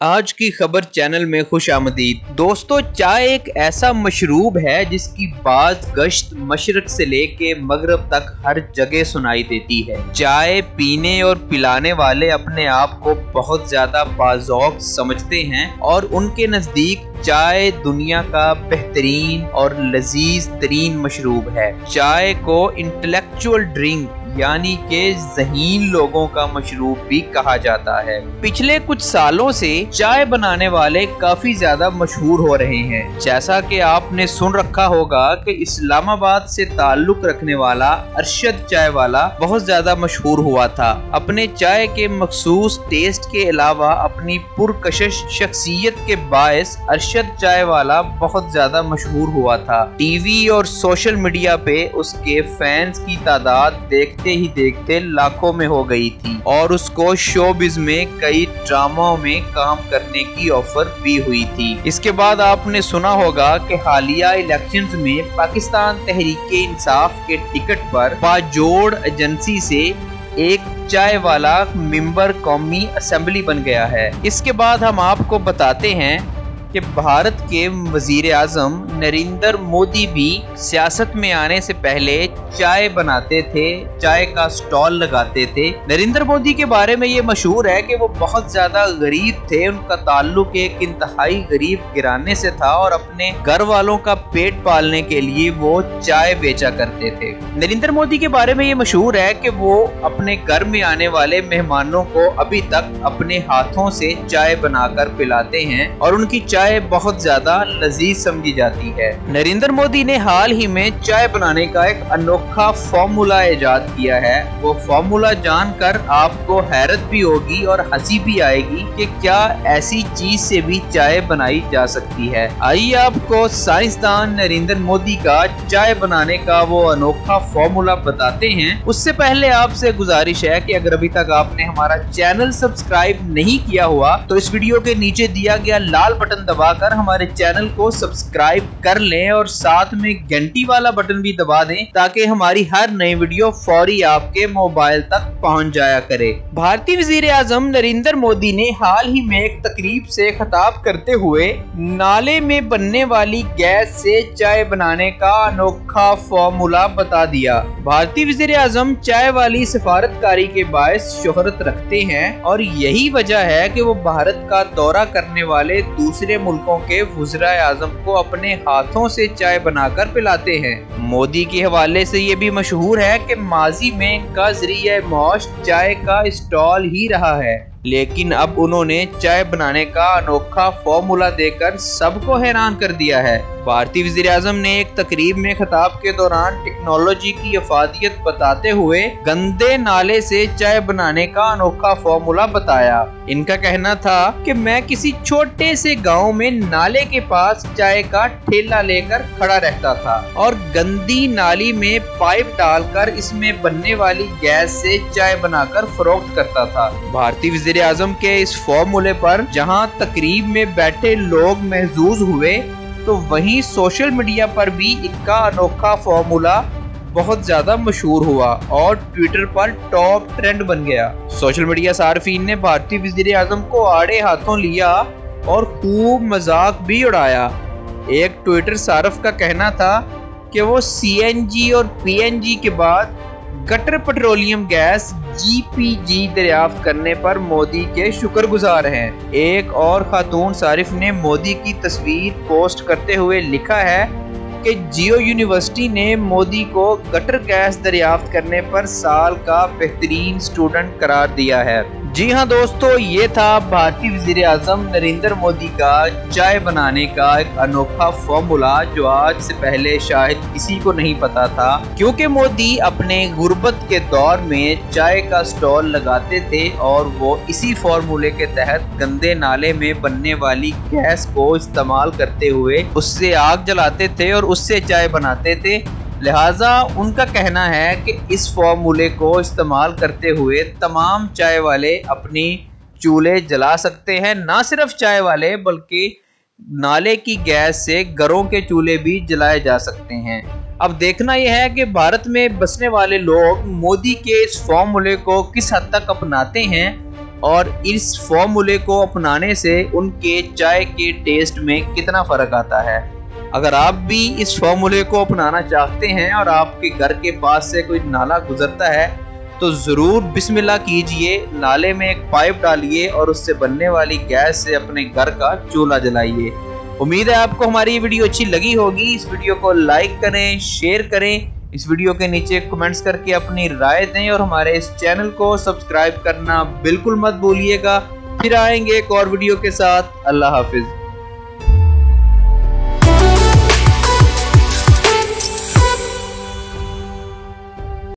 आज की खबर चैनल में खुश आमदीद। दोस्तों, चाय एक ऐसा मशरूब है जिसकी बात गश्त मशरक से लेके मगरब तक हर जगह सुनाई देती है। चाय पीने और पिलाने वाले अपने आप को बहुत ज्यादा बाज़ौक़ समझते हैं और उनके नजदीक चाय दुनिया का बेहतरीन और लजीज तरीन मशरूब है। चाय को इंटेलेक्चुअल ड्रिंक यानी के ज़हीन लोगों का मशरूब भी कहा जाता है। पिछले कुछ सालों से चाय बनाने वाले काफी ज्यादा मशहूर हो रहे हैं। जैसा कि आपने सुन रखा होगा कि इस्लामाबाद से ताल्लुक रखने वाला अरशद चाय वाला बहुत ज्यादा मशहूर हुआ था। अपने चाय के मखसूस टेस्ट के अलावा अपनी पुरकशिश शख्सियत के बायस अरशद चाय वाला बहुत ज्यादा मशहूर हुआ था। टीवी और सोशल मीडिया पे उसके फैंस की तादाद देखते ही देखते लाखों में हो गई थी और उसको शोबिज में कई ड्रामों में काम करने की ऑफर भी हुई थी। इसके बाद आपने सुना होगा कि हालिया इलेक्शंस में पाकिस्तान तहरीके इंसाफ के टिकट पर बाजोड़ एजेंसी से एक चाय वाला मेंबर कौमी असेंबली बन गया है। इसके बाद हम आपको बताते हैं कि भारत के वजीर आजम नरेंद्र मोदी भी सियासत में आने से पहले चाय बनाते थे, चाय का स्टॉल लगाते थे। नरेंद्र मोदी के बारे में ये मशहूर है कि वो बहुत ज्यादा गरीब थे। उनका ताल्लुक एक इंतहाई गरीब घराने से था और अपने घर वालों का पेट पालने के लिए वो चाय बेचा करते थे। नरेंद्र मोदी के बारे में ये मशहूर है कि वो अपने घर में आने वाले मेहमानों को अभी तक अपने हाथों से चाय बनाकर पिलाते हैं और उनकी चाय बहुत ज्यादा लजीज समझी जाती है। नरेंद्र मोदी ने हाल ही में चाय बनाने का एक अनोखा फॉर्मूला इजाद किया है। वो फॉर्मूला जानकर आपको हैरत भी होगी और हंसी भी आएगी कि क्या ऐसी चीज से भी चाय बनाई जा सकती है। आइए आपको साइंसदान नरेंद्र मोदी का चाय बनाने का वो अनोखा फॉर्मूला बताते हैं। उससे पहले आपसे गुजारिश है कि अगर अभी तक आपने हमारा चैनल सब्सक्राइब नहीं किया हुआ तो इस वीडियो के नीचे दिया गया लाल बटन दबाकर हमारे चैनल को सब्सक्राइब कर लें और साथ में घंटी वाला बटन भी दबा दें ताकि हमारी हर नई वीडियो फौरी आपके मोबाइल तक पहुंच जाया करे। भारतीय वजीर आजम नरेंद्र मोदी ने हाल ही में एक तकरीब से खिताब करते हुए नाले में बनने वाली गैस से चाय बनाने का अनोखा फॉर्मूला बता दिया। भारतीय वजीर आजम चाय वाली सिफारतकारी के बायस शोहरत रखते हैं और यही वजह है कि वो भारत का दौरा करने वाले दूसरे मुल्कों के वज़ीर आज़म को अपने हाथों से चाय बनाकर पिलाते हैं। मोदी के हवाले से ये भी मशहूर है कि माजी में इनका ज़रिया मौश चाय का स्टॉल ही रहा है, लेकिन अब उन्होंने चाय बनाने का अनोखा फॉर्मूला देकर सबको हैरान कर दिया है। भारतीय वज़ीर आज़म ने एक तकरीब में खिताब के दौरान टेक्नोलॉजी की अफादियत बताते हुए गंदे नाले से चाय बनाने का अनोखा फॉर्मूला बताया। इनका कहना था कि मैं किसी छोटे से गांव में नाले के पास चाय का ठेला लेकर खड़ा रहता था और गंदी नाली में पाइप डालकर इसमें बनने वाली गैस से चाय बनाकर फरोख्त करता था। भारतीय वज़ीर आज़म के इस फॉर्मूले पर जहां तकरीब में बैठे लोग महजूज हुए तो वहीं सोशल मीडिया पर भी इनका अनोखा फॉर्मूला बहुत ज्यादा मशहूर हुआ और ट्विटर पर टॉप ट्रेंड बन गया। सोशल मीडिया सार्फिन ने भारतीय वज़ीर आज़म को आड़े हाथों लिया और खूब मजाक भी उड़ाया। एक ट्विटर सार्फ का कहना था कि वो CNG और PNG के बाद गटर पेट्रोलियम गैस GPG दरियाफ्त करने पर मोदी के शुक्रगुजार हैं। एक और खातून सारिफ ने मोदी की तस्वीर पोस्ट करते हुए लिखा है कि जियो यूनिवर्सिटी ने मोदी को गटर गैस दरियाफ्त करने पर साल का बेहतरीन स्टूडेंट करार दिया है। जी हाँ दोस्तों, ये था भारतीय वज़ीर आज़म नरेंद्र मोदी का चाय बनाने का एक अनोखा फॉर्मूला जो आज से पहले शायद किसी को नहीं पता था, क्योंकि मोदी अपने गुर्बत के दौर में चाय का स्टॉल लगाते थे और वो इसी फॉर्मूले के तहत गंदे नाले में बनने वाली गैस को इस्तेमाल करते हुए उससे आग जलाते थे और उससे चाय बनाते थे। लिहाजा उनका कहना है कि इस फॉर्मूले को इस्तेमाल करते हुए तमाम चाय वाले अपनी चूल्हे जला सकते हैं। ना सिर्फ चाय वाले बल्कि नाले की गैस से घरों के चूल्हे भी जलाए जा सकते हैं। अब देखना यह है कि भारत में बसने वाले लोग मोदी के इस फॉर्मूले को किस हद तक अपनाते हैं और इस फॉर्मूले को अपनाने से उनके चाय के टेस्ट में कितना फर्क आता है। अगर आप भी इस फॉर्मूले को अपनाना चाहते हैं और आपके घर के पास से कोई नाला गुजरता है तो जरूर बिस्मिल्लाह कीजिए, नाले में एक पाइप डालिए और उससे बनने वाली गैस से अपने घर का चूल्हा जलाइए। उम्मीद है आपको हमारी ये वीडियो अच्छी लगी होगी। इस वीडियो को लाइक करें, शेयर करें, इस वीडियो के नीचे कमेंट्स करके अपनी राय दें और हमारे इस चैनल को सब्सक्राइब करना बिल्कुल मत भूलिएगा। फिर आएंगे एक और वीडियो के साथ। अल्लाह हाफिज।